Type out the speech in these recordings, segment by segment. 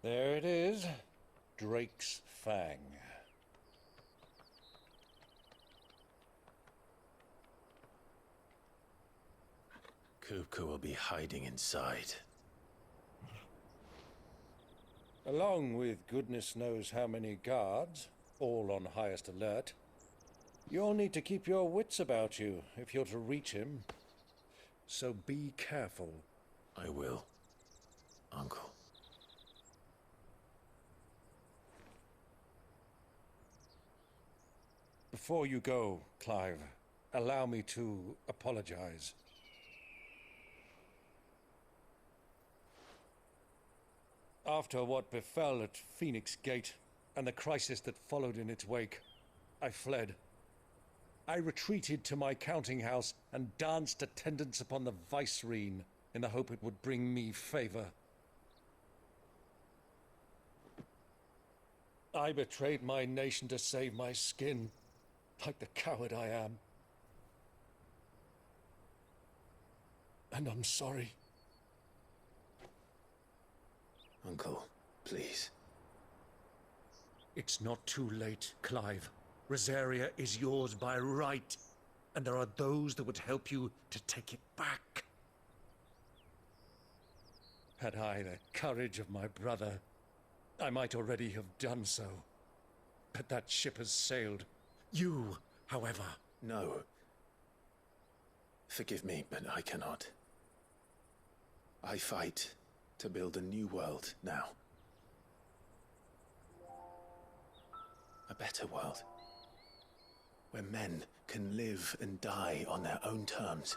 There it is. Drake's Fang. Kupka will be hiding inside. Along with goodness knows how many guards, all on highest alert. You'll need to keep your wits about you if you're to reach him. So be careful. I will, Uncle. Before you go, Clive, allow me to apologize. After what befell at Phoenix Gate, and the crisis that followed in its wake, I fled. I retreated to my counting house and danced attendance upon the vicereine in the hope it would bring me favor. I betrayed my nation to save my skin, like the coward I am. And I'm sorry. Uncle, please. It's not too late, Clive. Rosaria is yours by right, and there are those that would help you to take it back. Had I the courage of my brother, I might already have done so. But that ship has sailed. You, however... No. Forgive me, but I cannot. I fight to build a new world now. A better world. Where men can live and die on their own terms.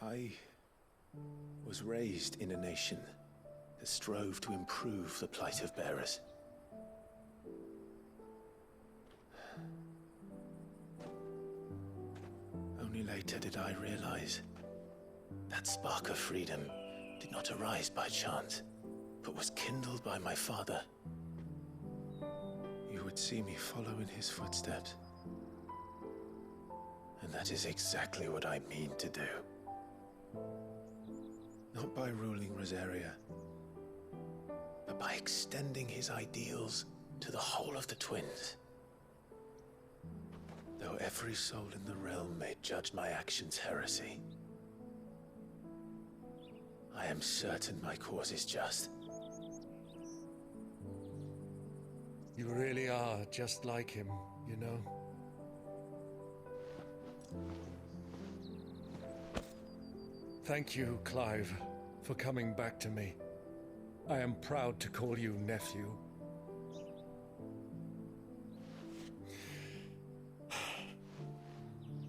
I was raised in a nation that strove to improve the plight of bearers. Only later did I realize that spark of freedom did not arise by chance, but was kindled by my father. You would see me follow in his footsteps. And that is exactly what I mean to do. Not by ruling Rosaria, but by extending his ideals to the whole of the twins. Though every soul in the realm may judge my actions heresy, I am certain my cause is just. You really are just like him, you know? Thank you, Clive, for coming back to me. I am proud to call you nephew.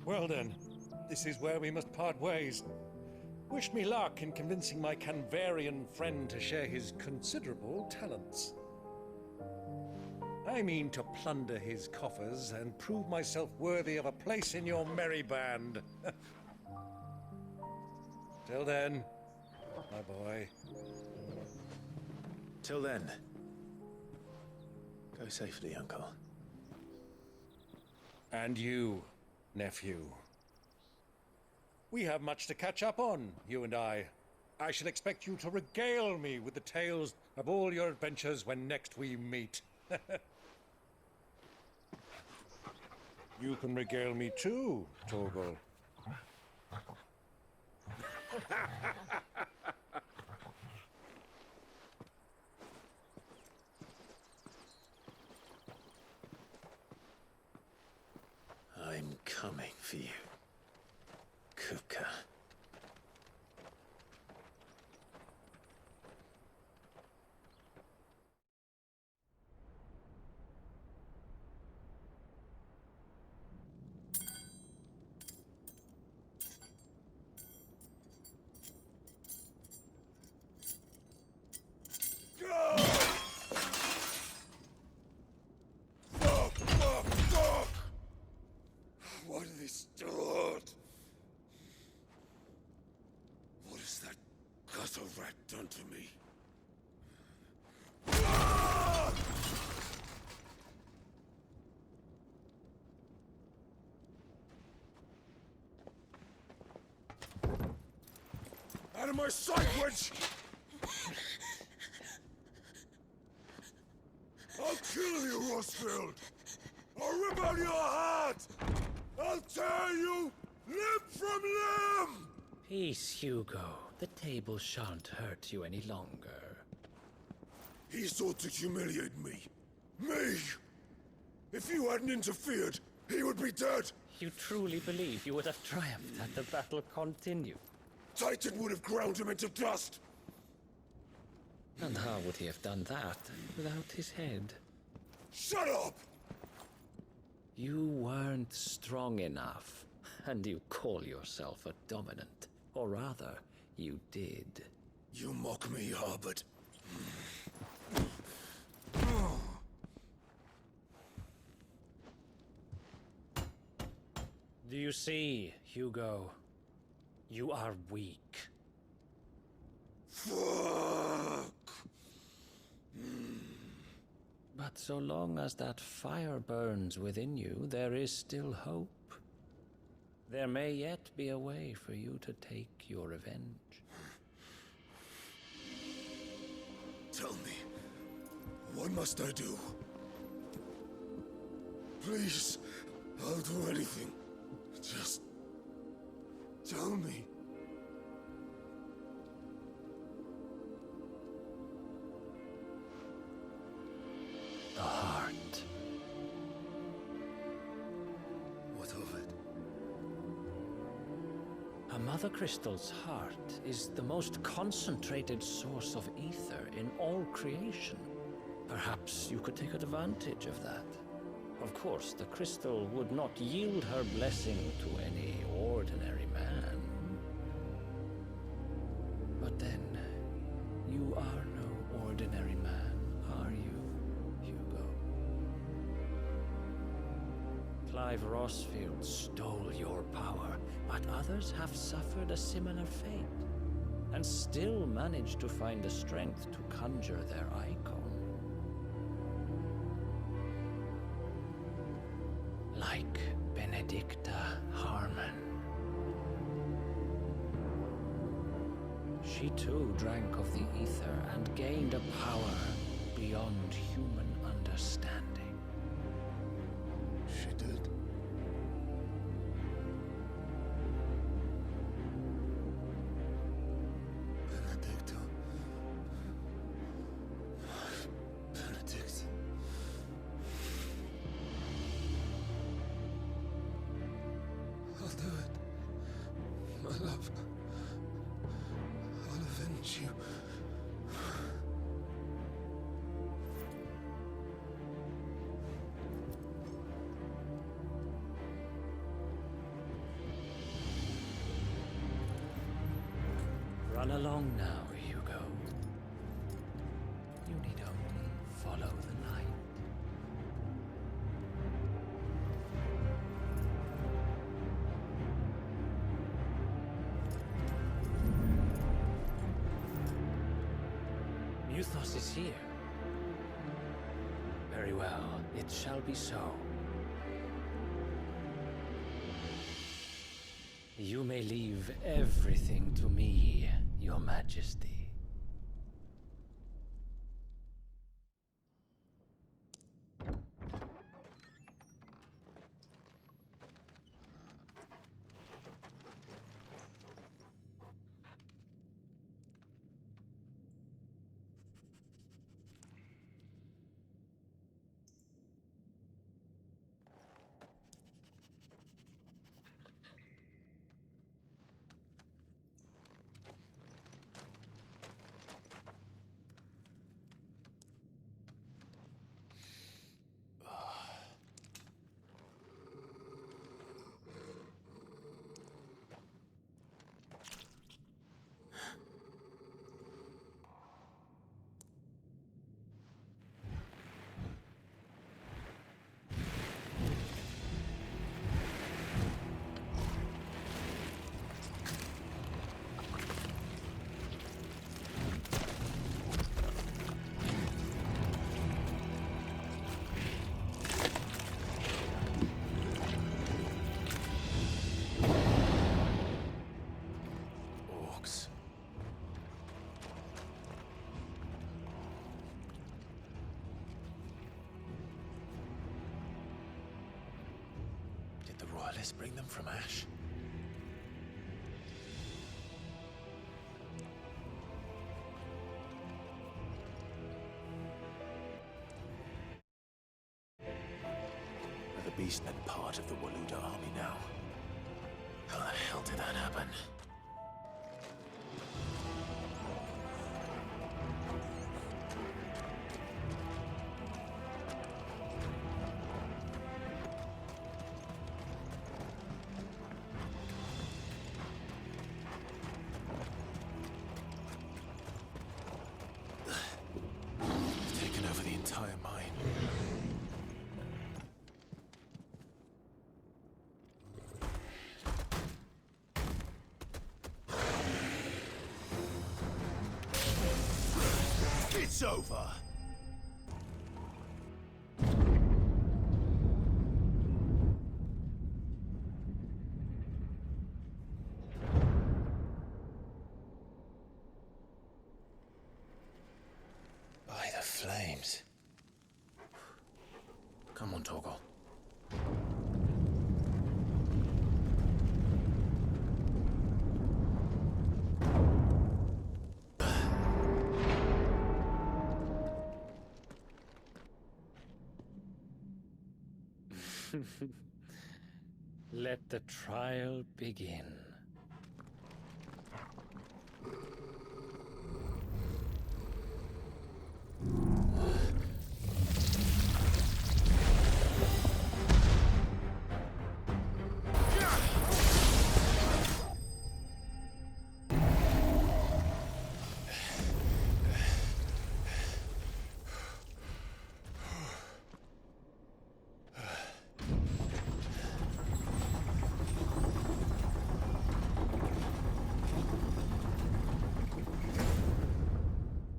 Well then, this is where we must part ways. Wish me luck in convincing my Canvarian friend to share his considerable talents. I mean to plunder his coffers and prove myself worthy of a place in your merry band. Till then, my boy. Till then, go safely, Uncle. And you, nephew. We have much to catch up on, you and I. I shall expect you to regale me with the tales of all your adventures when next we meet. You can regale me too, Torgal. I'm coming for you, Kupka. What did they start? What has that gutter rat done to me? Out of in my sight, wench! I'll kill you, Rosfield! I'll rip out your heart! I'll tear you limb from limb! Peace, Hugo. The table shan't hurt you any longer. He sought to humiliate me. Me! If you hadn't interfered, he would be dead! You truly believe you would have triumphed had the battle continued? Titan would have ground him into dust! And how would he have done that without his head? Shut up! You weren't strong enough, and you call yourself a dominant. Or rather, you did. You mock me, Harbert. Do you see, Hugo? You are weak. Fuck! But so long as that fire burns within you, there is still hope. There may yet be a way for you to take your revenge. Tell me, what must I do? Please, I'll do anything. Just tell me. The heart. What of it? A mother crystal's heart is the most concentrated source of ether in all creation. Perhaps you could take advantage of that. Of course, the crystal would not yield her blessing to any ordinary man. But then, you are no ordinary man, are you, Hugo? Clive Rosfield stole your power, but others have suffered a similar fate, and still managed to find the strength to conjure their icon. Like Benedicta Harmon. She too drank of the ether and gained a power beyond human understanding. She did. Benedicta. Benedict. I'll do it. My love. I'll avenge you. Run along now, Hugo. You need only follow the light. Muthos is here. Very well, it shall be so. You may leave everything to me, Your Majesty. Did the royalists bring them from Ash? Are the beastmen part of the Waluda army now? How the hell did that happen? It's over! By the flames. Come on, Toggle. Let the trial begin.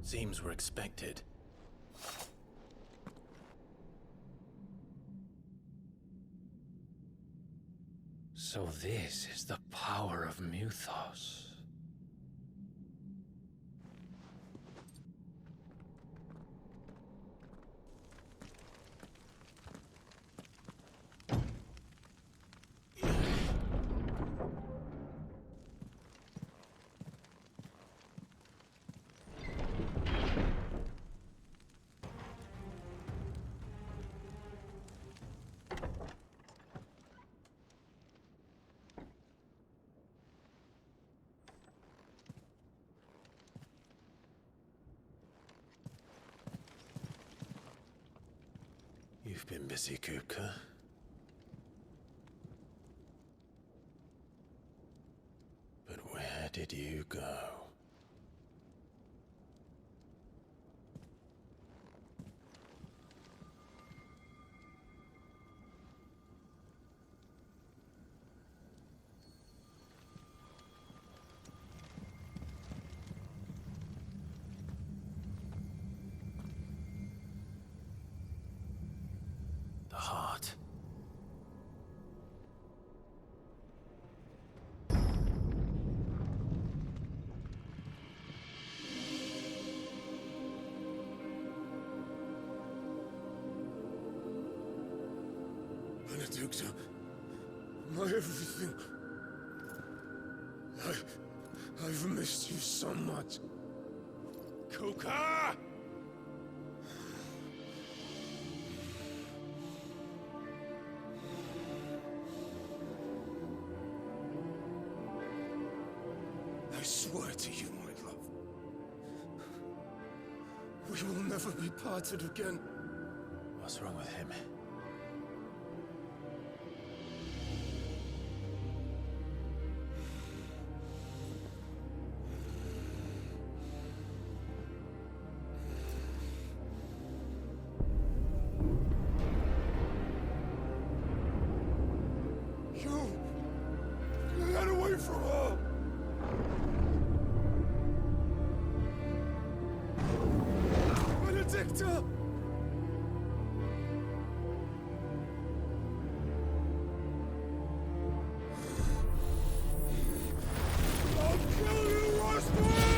Seems we're expected. So this is the power of Muthos. You've been busy, Kupka. But where did you go? The heart. Benedicta, my everything. I've missed you so much. Kuka! I swear to you, my love, we will never be parted again. What's wrong with him? Get away from her! Benedicta! I'll kill you, Roswell!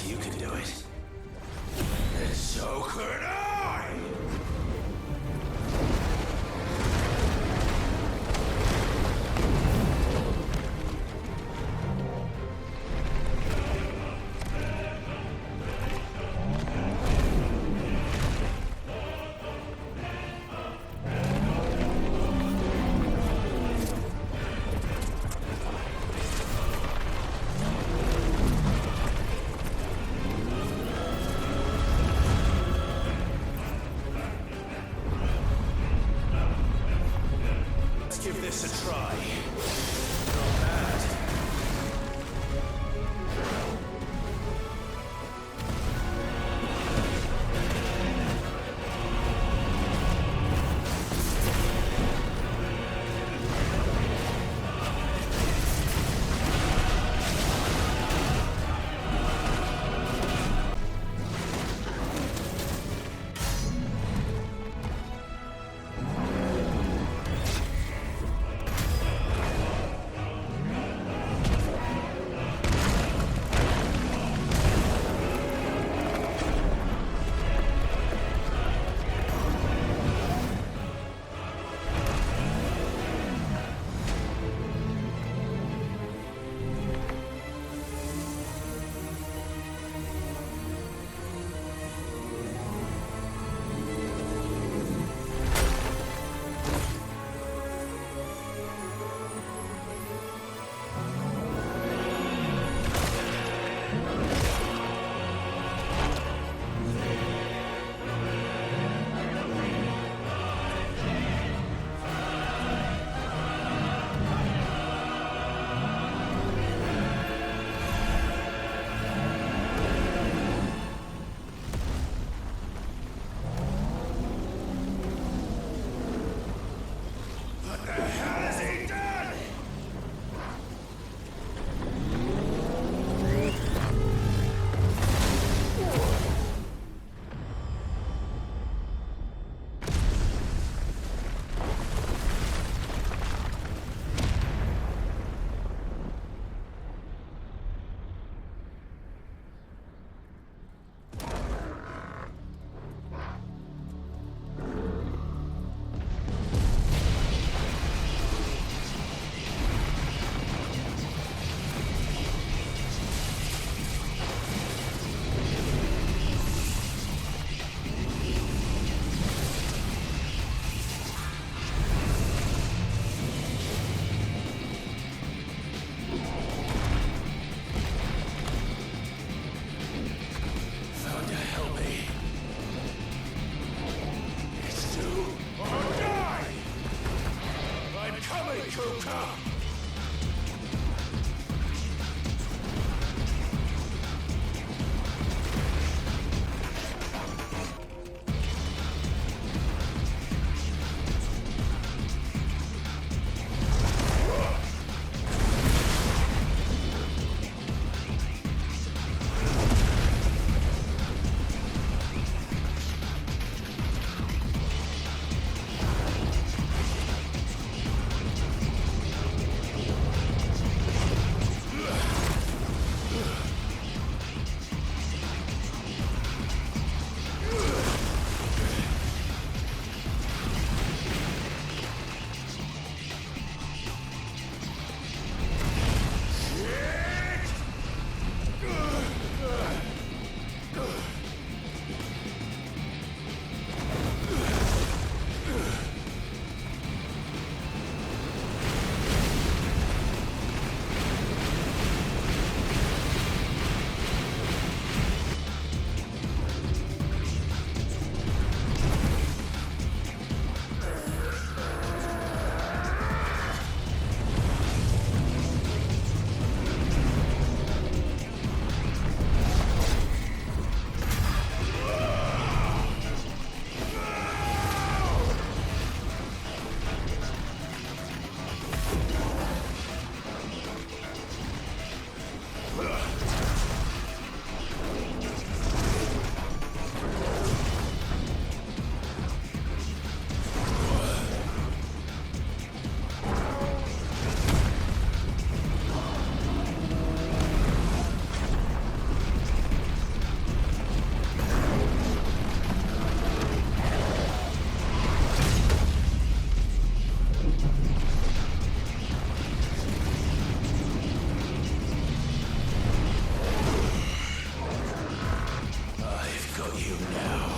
If you can do it, then so could I! got you now.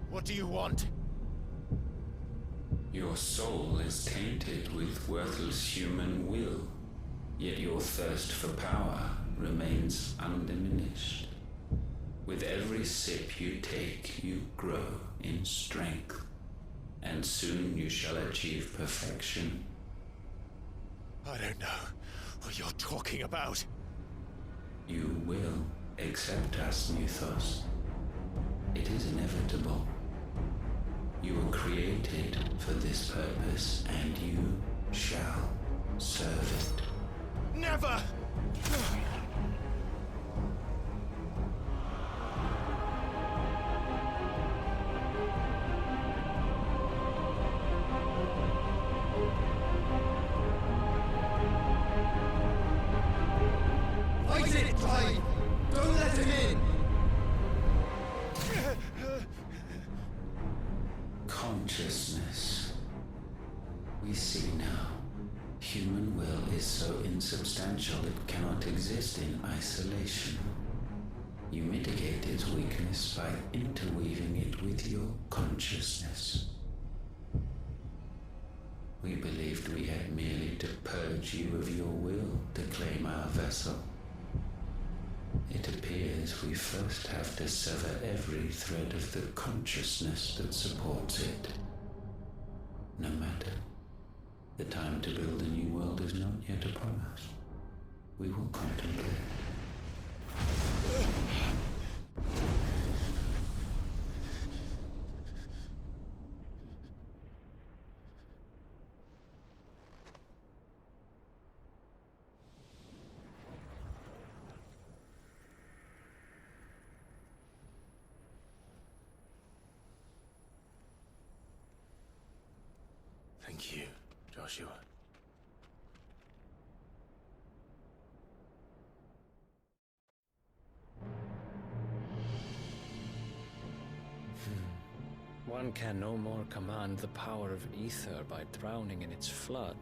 What do you want? Your soul is tainted with worthless human will, yet your thirst for power remains undiminished. With every sip you take, you grow in strength, and soon you shall achieve perfection. I don't know what you're talking about. You will accept us, Mythos. It is inevitable. You were created for this purpose, and you shall serve it. Never! Fight it, Clive! Don't let him in! Consciousness. We see now. Human will is so insubstantial it cannot exist in isolation. You mitigate its weakness by interweaving it with your consciousness. We believed we had merely to purge you of your will to claim our vessel. It appears we first have to sever every thread of the consciousness that supports it. No matter. The time to build a new world is not yet upon us. We will contemplate. Thank you, Joshua. One can no more command the power of ether by drowning in its flood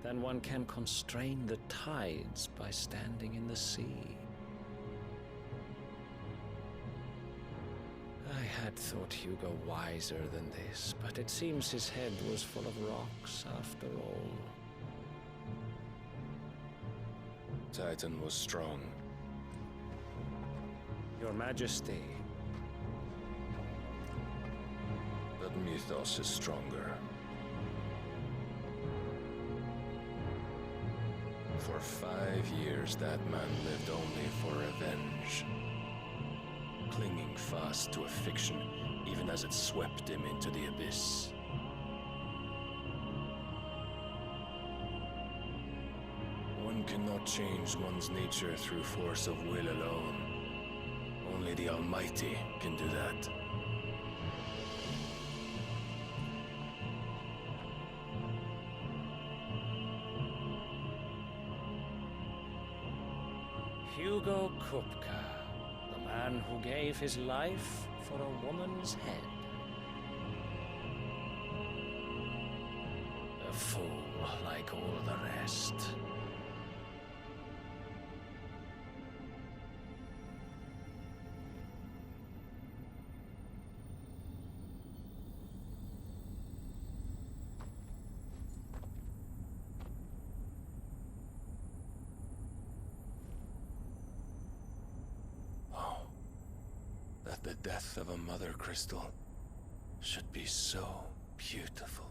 than one can constrain the tides by standing in the sea. I had thought Hugo wiser than this, but it seems his head was full of rocks after all. Titan was strong. Your Majesty. But Mythos is stronger. For 5 years, that man lived only for revenge. Clinging fast to a fiction, even as it swept him into the abyss. One cannot change one's nature through force of will alone. Only the Almighty can do that. Hugo Kupka, the man who gave his life for a woman's head. A fool like all the rest. That the death of a mother crystal should be so beautiful.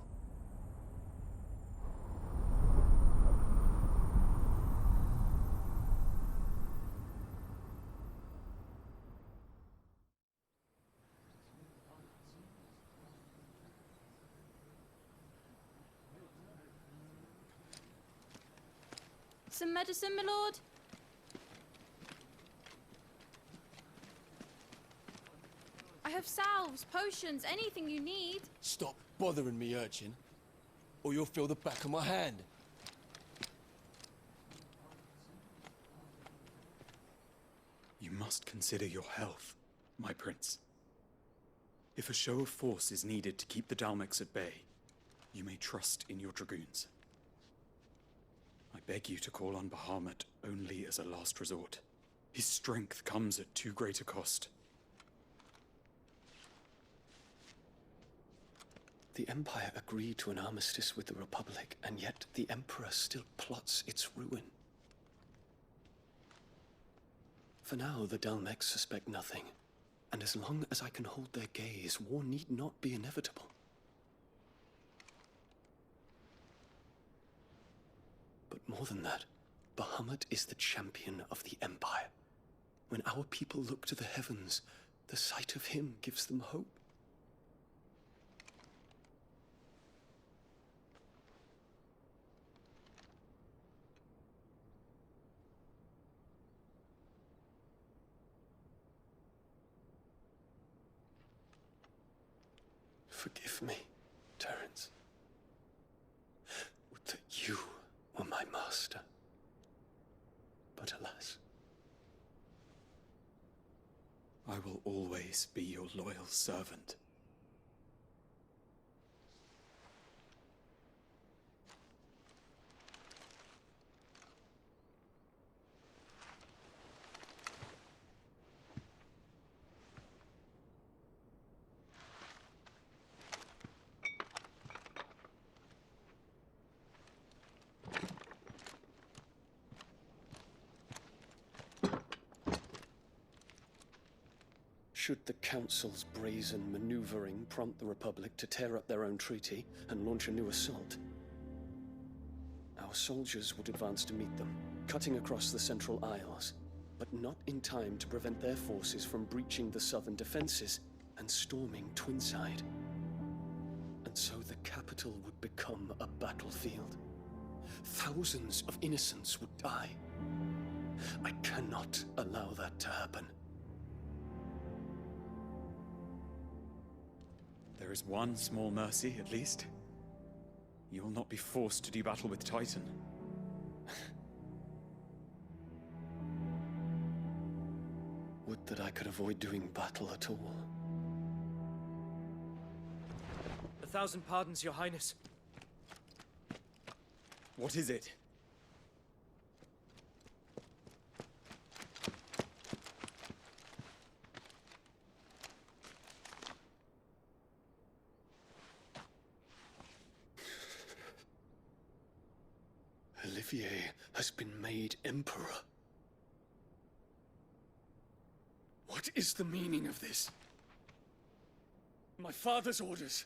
Some medicine, my lord? I have salves, potions, anything you need. Stop bothering me, urchin, or you'll feel the back of my hand. You must consider your health, my prince. If a show of force is needed to keep the Dalmex at bay, you may trust in your dragoons. I beg you to call on Bahamut only as a last resort. His strength comes at too great a cost. The Empire agreed to an armistice with the Republic, and yet the Emperor still plots its ruin. For now, the Dalmex suspect nothing, and as long as I can hold their gaze, war need not be inevitable. But more than that, Bahamut is the champion of the Empire. When our people look to the heavens, the sight of him gives them hope. Forgive me, Terence. Would that you were my master. But alas. I will always be your loyal servant. Should the Council's brazen maneuvering prompt the Republic to tear up their own treaty and launch a new assault, our soldiers would advance to meet them, cutting across the Central Isles, but not in time to prevent their forces from breaching the southern defenses and storming Twinside. And so the capital would become a battlefield. Thousands of innocents would die. I cannot allow that to happen. There is one small mercy, at least. You will not be forced to do battle with Titan. Would that I could avoid doing battle at all. 1,000 pardons, Your Highness. What is it? Olivier has been made Emperor. What is the meaning of this? My father's orders.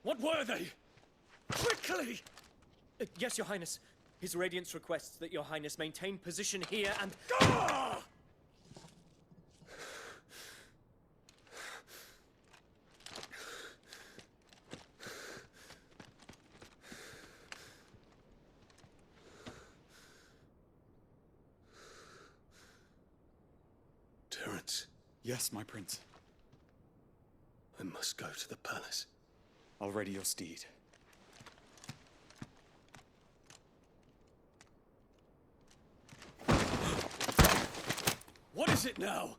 What were they? Quickly! Yes, Your Highness. His Radiance requests that Your Highness maintain position here and... Ah! Terence. Yes, my prince. I must go to the palace. I'll ready your steed. What is it now?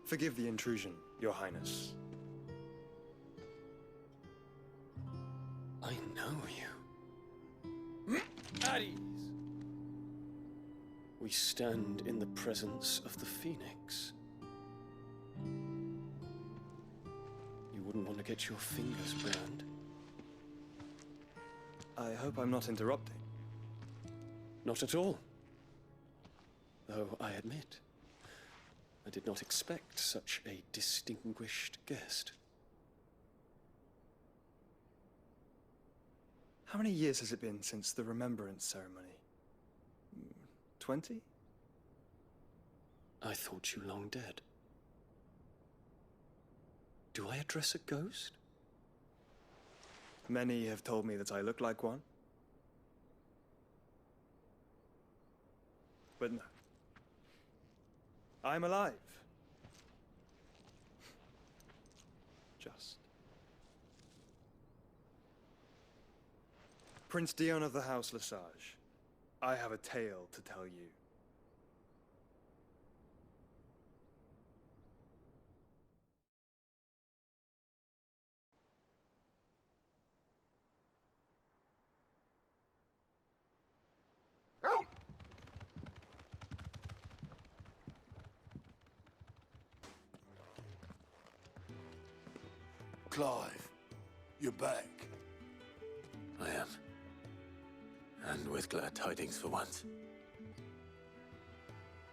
Forgive the intrusion, Your Highness. I know you. At ease. We stand in the presence of the Phoenix. You wouldn't want to get your fingers burned. I hope I'm not interrupting. Not at all. Though I admit, I did not expect such a distinguished guest. How many years has it been since the Remembrance Ceremony? 20? I thought you long dead. Do I address a ghost? Many have told me that I look like one. But no. I'm alive. Just. Prince Dion of the House Lesage, I have a tale to tell you. Clive, you're back. I am. And with glad tidings for once.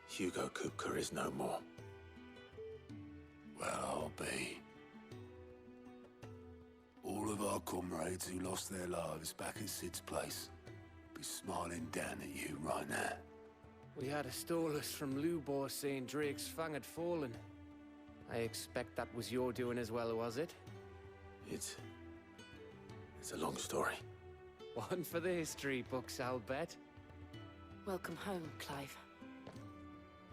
Hugo Kupka is no more. Well, I'll be. All of our comrades who lost their lives back at Sid's place be smiling down at you right now. We had a stolus from Lubor saying Drake's fang had fallen. I expect that was your doing as well, was it? It's a long story. One for the history books, I'll bet. Welcome home, Clive.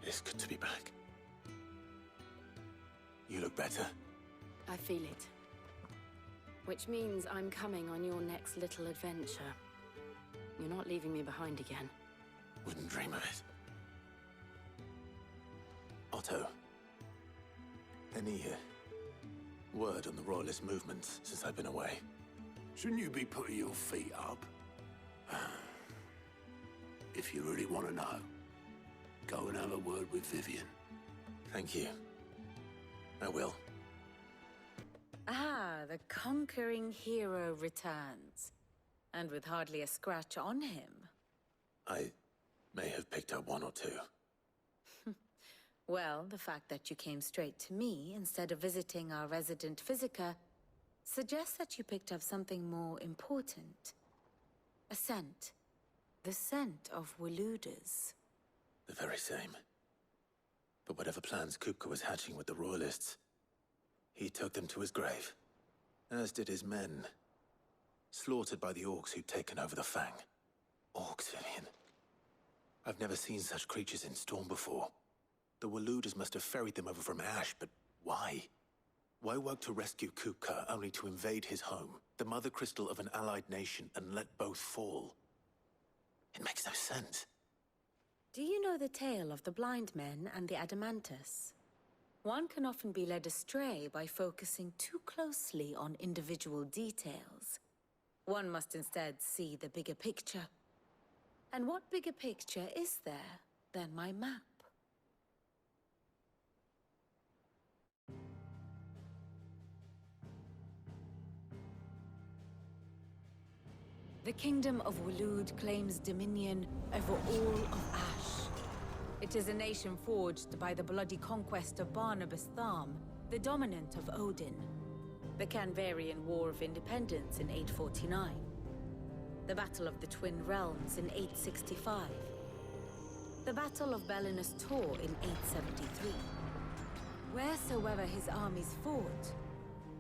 It's good to be back. You look better. I feel it. Which means I'm coming on your next little adventure. You're not leaving me behind again. Wouldn't dream of it. Otto. Any word on the Royalist movements since I've been away? Shouldn't you be putting your feet up? If you really want to know, go and have a word with Vivian. Thank you. I will. Ah, the conquering hero returns. And with hardly a scratch on him. I may have picked up one or two. Well, the fact that you came straight to me instead of visiting our resident Physica suggests that you picked up something more important. A scent. The scent of Waludas. The very same. But whatever plans Kupka was hatching with the Royalists, he took them to his grave. As did his men. Slaughtered by the orcs who'd taken over the Fang. Orcs, Vivian. I've never seen such creatures in Storm before. The Waludas must have ferried them over from Ash, but why? Why work to rescue Kupka only to invade his home, the mother crystal of an allied nation, and let both fall? It makes no sense. Do you know the tale of the blind men and the Adamantus? One can often be led astray by focusing too closely on individual details. One must instead see the bigger picture. And what bigger picture is there than my map? The Kingdom of Waloed claims dominion over all of Ash. It is a nation forged by the bloody conquest of Barnabas Tharm, the dominant of Odin. The Canvarian War of Independence in 849. The Battle of the Twin Realms in 865. The Battle of Belinus Tor in 873. Wheresoever his armies fought,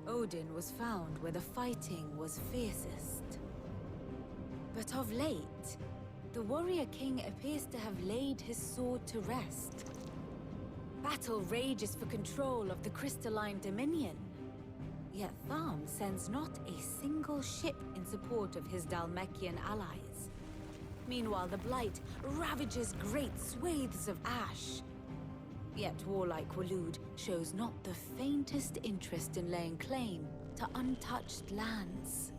Odin was found where the fighting was fiercest. But of late, the warrior king appears to have laid his sword to rest. Battle rages for control of the crystalline dominion. Yet Tharm sends not a single ship in support of his Dhalmekian allies. Meanwhile, the Blight ravages great swathes of Ash. Yet warlike Waloed shows not the faintest interest in laying claim to untouched lands.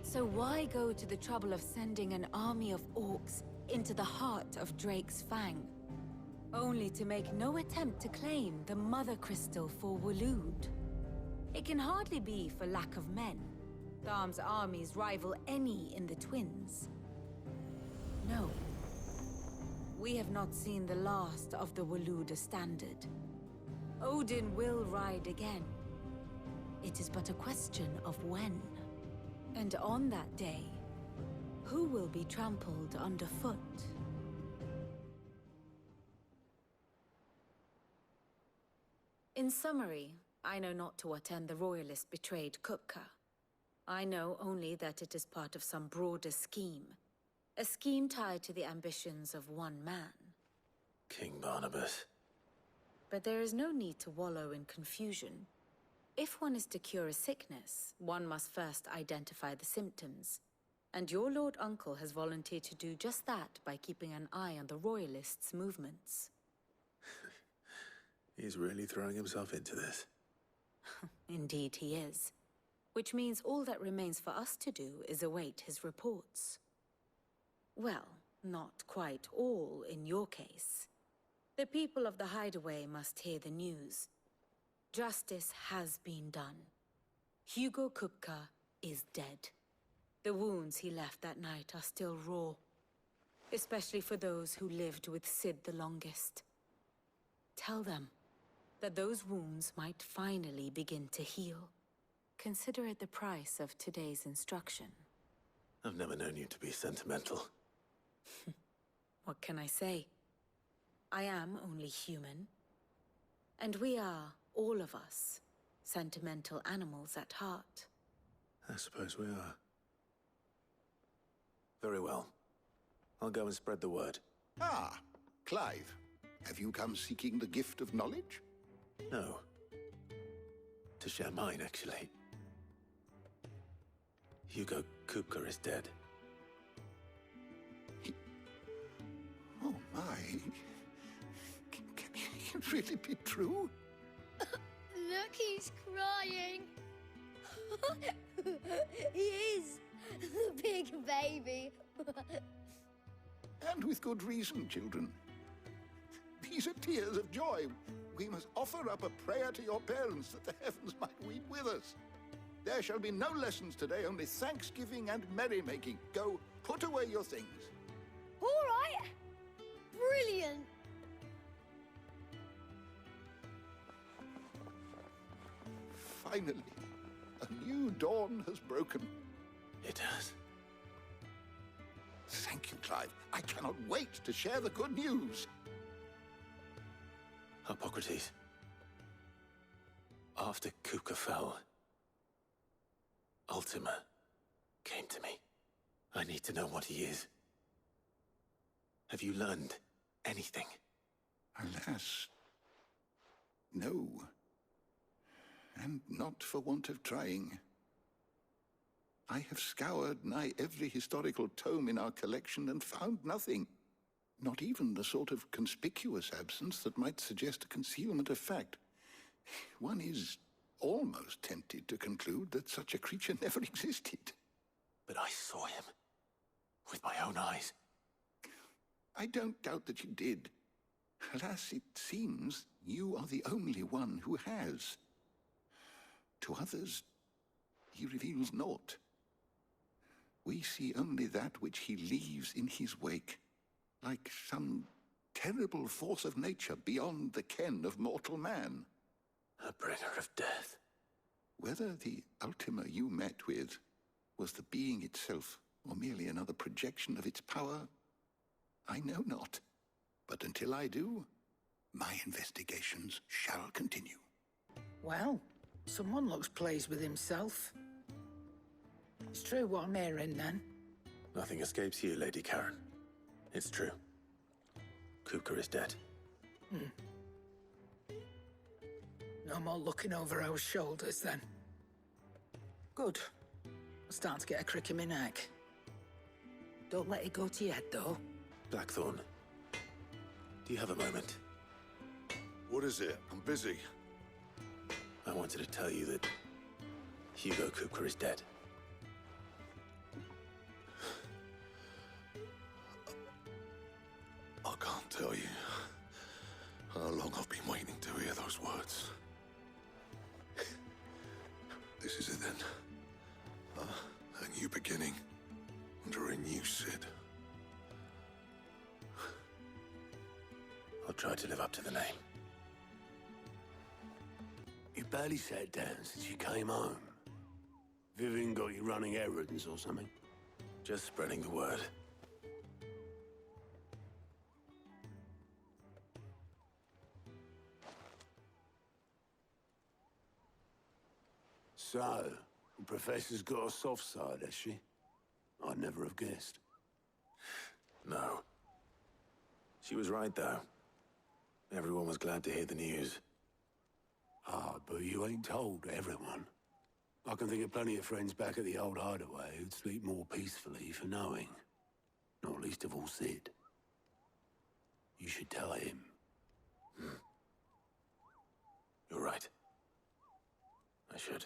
So why go to the trouble of sending an army of orcs into the heart of Drake's Fang, only to make no attempt to claim the Mother Crystal for Waloed? It can hardly be for lack of men. Tharm's armies rival any in the Twins. No. We have not seen the last of the Waloed Standard. Odin will ride again. It is but a question of when. And on that day, who will be trampled underfoot? In summary, I know not to what end the Royalists betrayed Kupka. I know only that it is part of some broader scheme. A scheme tied to the ambitions of one man. King Barnabas. But there is no need to wallow in confusion. If one is to cure a sickness, one must first identify the symptoms. And your Lord Uncle has volunteered to do just that by keeping an eye on the Royalists' movements. He's really throwing himself into this. Indeed he is. Which means all that remains for us to do is await his reports. Well, not quite all in your case. The people of the Hideaway must hear the news. Justice has been done. Hugo Kupka is dead. The wounds he left that night are still raw, especially for those who lived with Sid the longest. Tell them that those wounds might finally begin to heal. Consider it the price of today's instruction. I've never known you to be sentimental. What can I say? I am only human. And we are, all of us, sentimental animals at heart. I suppose we are. Very well. I'll go and spread the word. Ah, Clive. Have you come seeking the gift of knowledge? No. To share mine, actually. Hugo Kupka is dead. Oh, my. Can it really be true? Look, he's crying. He is. The big baby. And with good reason, children. These are tears of joy. We must offer up a prayer to your parents that the heavens might weep with us. There shall be no lessons today, only thanksgiving and merrymaking. Go, put away your things. All right. Brilliant. Finally, a new dawn has broken. It has. Thank you, Clive. I cannot wait to share the good news. Hippocrates. After Kupka fell, Ultima came to me. I need to know what he is. Have you learned anything? Alas, no. And not for want of trying. I have scoured nigh every historical tome in our collection and found nothing. Not even the sort of conspicuous absence that might suggest a concealment of fact. One is almost tempted to conclude that such a creature never existed. But I saw him. With my own eyes. I don't doubt that you did. Alas, it seems you are the only one who has. To others, he reveals naught. We see only that which he leaves in his wake, like some terrible force of nature beyond the ken of mortal man. A bringer of death. Whether the Ultima you met with was the being itself, or merely another projection of its power, I know not. But until I do, my investigations shall continue. Well, someone looks pleased with himself. It's true what I'm hearing, then. Nothing escapes you, Lady Karen. It's true. Kupka is dead. No more looking over our shoulders, then. Good. I'm starting to get a crick in my neck. Don't let it go to your head, though. Blackthorn, do you have a moment? What is it? I'm busy. I wanted to tell you that Hugo Kupka is dead. I can't tell you how long I've been waiting to hear those words. This is it then. A new beginning under a new Sid. I'll try to live up to the name. You barely sat down since you came home. Vivian got you running errands or something? Just spreading the word. So, the Professor's got a soft side, has she? I'd never have guessed. No. She was right, though. Everyone was glad to hear the news. Ah, but you ain't told everyone. I can think of plenty of friends back at the old hideaway who'd sleep more peacefully for knowing. Not least of all Sid. You should tell him. You're right. I should.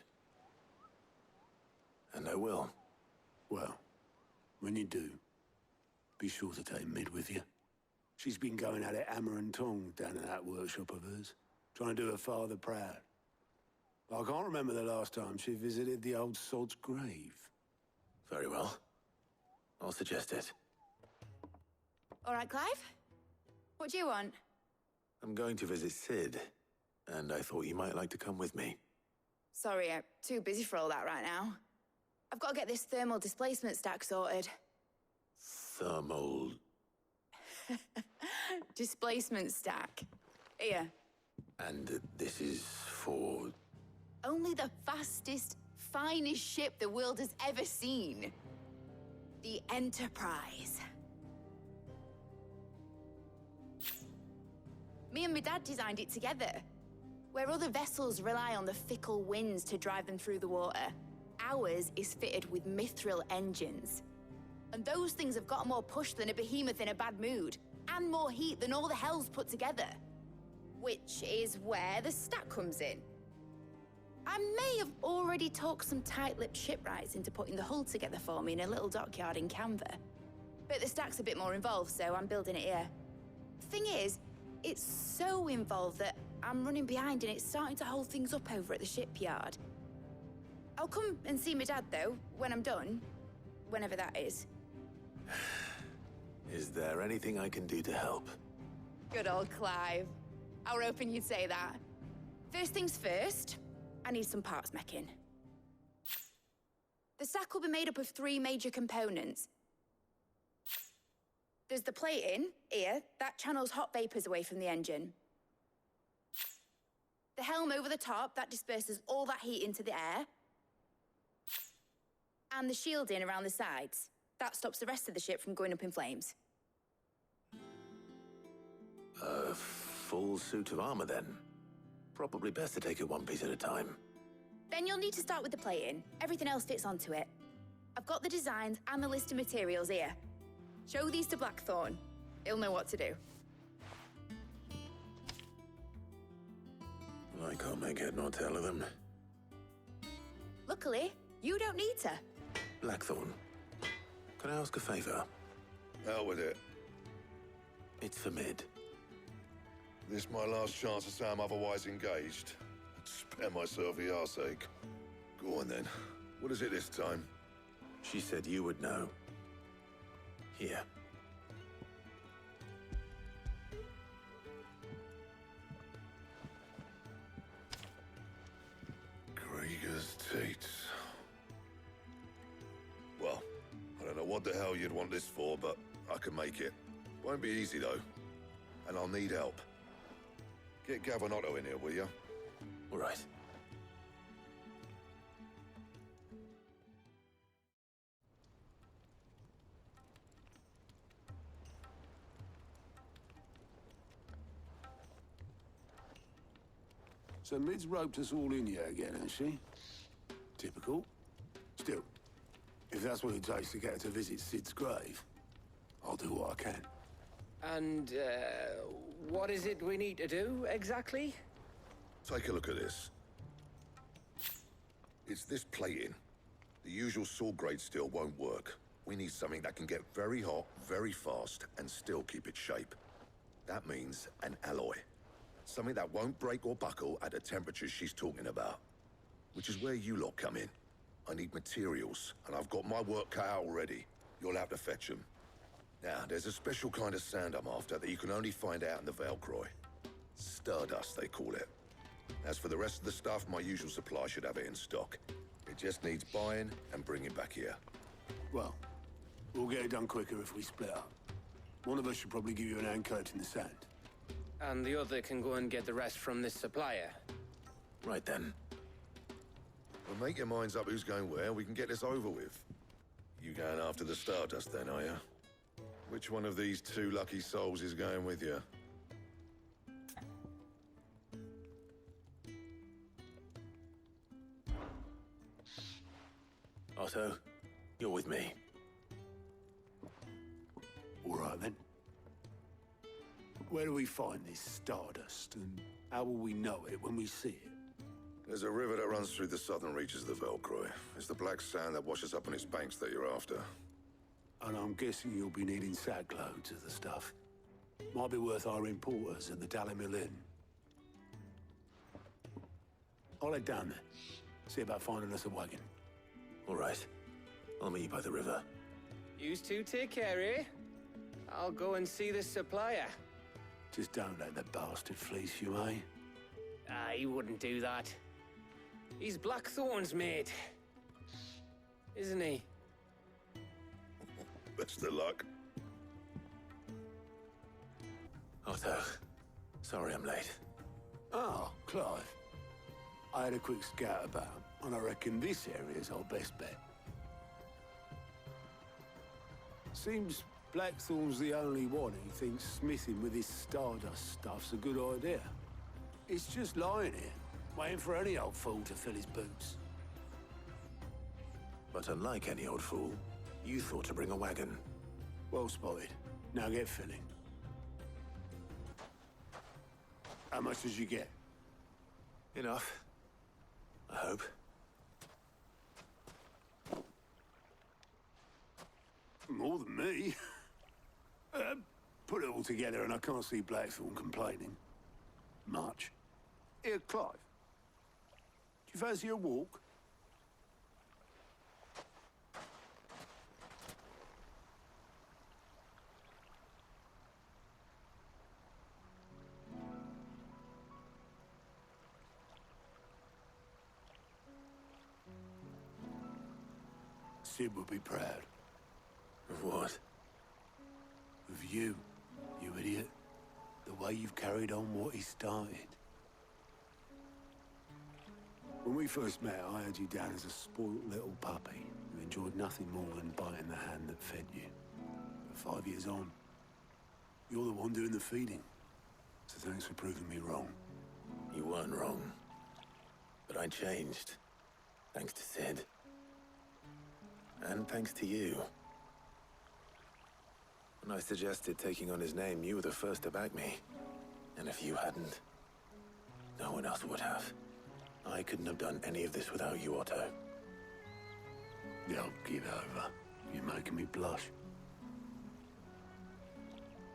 And I will. Well, when you do, be sure to take Mid with you. She's been going at it hammer and tongs down in that workshop of hers, trying to do her father proud. I can't remember the last time she visited the old sod's grave. Very well. I'll suggest it. All right, Clive? What do you want? I'm going to visit Sid, and I thought you might like to come with me. Sorry, I'm too busy for all that right now. I've got to get this thermal displacement stack sorted. Thermal... Displacement stack. Here. And this is for... Only the fastest, finest ship the world has ever seen. The Enterprise. Me and my dad designed it together. Where other vessels rely on the fickle winds to drive them through the water, ours is fitted with mithril engines. And those things have got more push than a behemoth in a bad mood, and more heat than all the hells put together. Which is where the stack comes in. I may have already talked some tight-lipped shipwrights into putting the hull together for me in a little dockyard in Canva. But the stack's a bit more involved, so I'm building it here. Thing is, it's so involved that I'm running behind and it's starting to hold things up over at the shipyard. I'll come and see my dad, though, when I'm done. Whenever that is. Is there anything I can do to help? Good old Clive. I were hoping you'd say that. First things first, I need some parts meching. The stack will be made up of 3 major components. There's the plating, here, that channels hot vapors away from the engine. The helm over the top, that disperses all that heat into the air. And the shielding around the sides. That stops the rest of the ship from going up in flames. A full suit of armor, then. Probably best to take it one piece at a time. Then you'll need to start with the plating. Everything else fits onto it. I've got the designs and the list of materials here. Show these to Blackthorn. He'll know what to do. I can't make head nor tail of them. Luckily, you don't need to. Blackthorn, can I ask a favor? Out with it. It's for Mid. This my last chance to say I'm otherwise engaged. Spare myself the arseache. Go on then. What is it this time? She said you would know. Here. Krieger's teats. Well, I don't know what the hell you'd want this for, but I can make it. Won't be easy, though. And I'll need help. Get Gavin-Otto in here, will you? All right. So Mid's roped us all in here again, has she? Typical. Still, if that's what it takes to get her to visit Sid's grave, I'll do what I can. And, what is it we need to do, exactly? Take a look at this. It's this plating. The usual sword-grade steel won't work. We need something that can get very hot, very fast, and still keep its shape. That means an alloy. Something that won't break or buckle at the temperatures she's talking about. Which is where you lot come in. I need materials, and I've got my work cut out already. You'll have to fetch them. Now, there's a special kind of sand I'm after that you can only find out in the Valcroy. Stardust, they call it. As for the rest of the stuff, my usual supply should have it in stock. It just needs buying and bringing back here. Well, we'll get it done quicker if we split up. One of us should probably give you an hand coat in the sand. And the other can go and get the rest from this supplier. Right then. Well, make your minds up who's going where, we can get this over with. You going after the Stardust then, are you? Which one of these 2 lucky souls is going with you? Otto, you're with me. All right, then. Where do we find this Stardust, and how will we know it when we see it? There's a river that runs through the southern reaches of the Valcroy. It's the black sand that washes up on its banks that you're after. And I'm guessing you'll be needing sack loads of the stuff. Might be worth hiring porters at the Dalimil Inn. I'll head down there. See about finding us a wagon. All right. I'll meet you by the river. You two take care, eh? I'll go and see this supplier. Just don't let the bastard fleece you, eh? He wouldn't do that. He's Blackthorn's mate. Isn't he? Best of luck. Otto, sorry I'm late. Oh, Clive. I had a quick scout about, and I reckon this area's our best bet. Seems Blackthorn's the only one who thinks smithing with this stardust stuff's a good idea. It's just lying here, waiting for any old fool to fill his boots. But unlike any old fool, you thought to bring a wagon. Well spotted. Now get filling. How much did you get? Enough. I hope. More than me. Put it all together and I can't see Blackthorn complaining. Much. Here, Clive. Do you fancy a walk? Sid would be proud. Of what? Of you, you idiot. The way you've carried on what he started. When we first met, I had you down as a spoilt little puppy who enjoyed nothing more than biting the hand that fed you. But 5 years on, you're the one doing the feeding. So thanks for proving me wrong. You weren't wrong. But I changed. Thanks to Sid. And thanks to you. When I suggested taking on his name, you were the first to back me. And if you hadn't, no one else would have. I couldn't have done any of this without you, Otto. Don't give over. You're making me blush.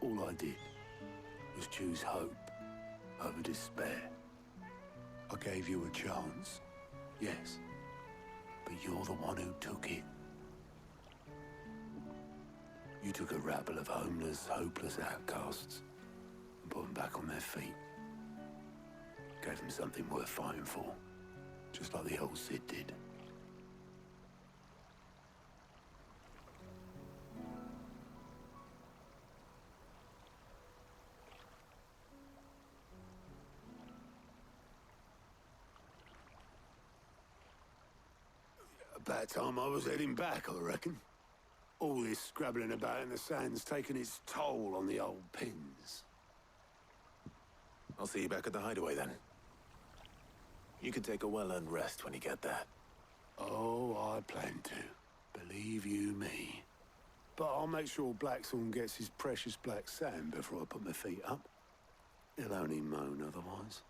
All I did was choose hope over despair. I gave you a chance, yes, but you're the one who took it. You took a rabble of homeless, hopeless outcasts and put them back on their feet. Gave them something worth fighting for, just like the old Sid did. About time I was heading back, I reckon. All this scrabbling about in the sand's taken its toll on the old pins. I'll see you back at the hideaway then. You can take a well-earned rest when you get there. Oh, I plan to. Believe you me. But I'll make sure Blackthorn gets his precious black sand before I put my feet up. He'll only moan otherwise.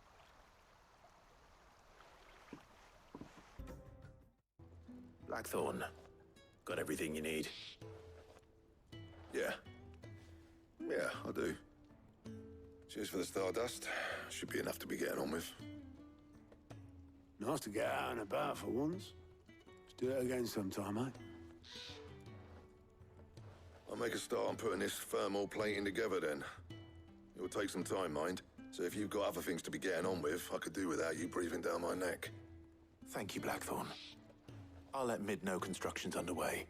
Blackthorn, got everything you need? Yeah. Yeah, I do. Cheers for the stardust. Should be enough to be getting on with. Nice to get out and about for once. Let's do it again sometime, eh? I'll make a start on putting this thermal plating together then. It will take some time, mind. So if you've got other things to be getting on with, I could do without you breathing down my neck. Thank you, Blackthorn. I'll let Mid know construction's underway.